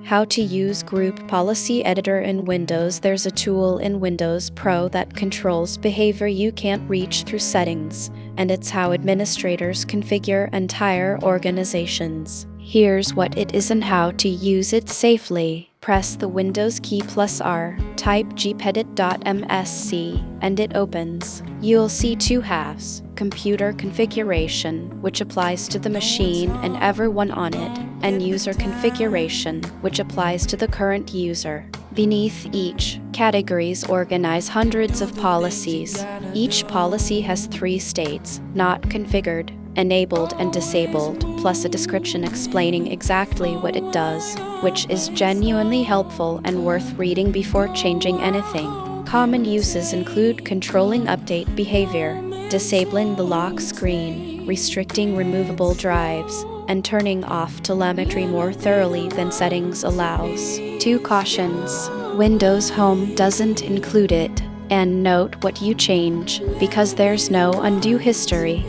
How to use Group Policy Editor in Windows. There's a tool in Windows Pro that controls behavior you can't reach through settings, and it's how administrators configure entire organizations. Here's what it is and how to use it safely. Press the Windows key plus R, type gpedit.msc, and it opens. You'll see two halves: computer configuration, which applies to the machine and everyone on it, and user configuration, which applies to the current user. Beneath each, categories organize hundreds of policies. Each policy has 3 states: not configured, enabled, and disabled, plus a description explaining exactly what it does, which is genuinely helpful and worth reading before changing anything. Common uses include controlling update behavior, disabling the lock screen, restricting removable drives, and turning off telemetry more thoroughly than settings allows. 2 cautions. Windows Home doesn't include it. And note what you change, because there's no undo history.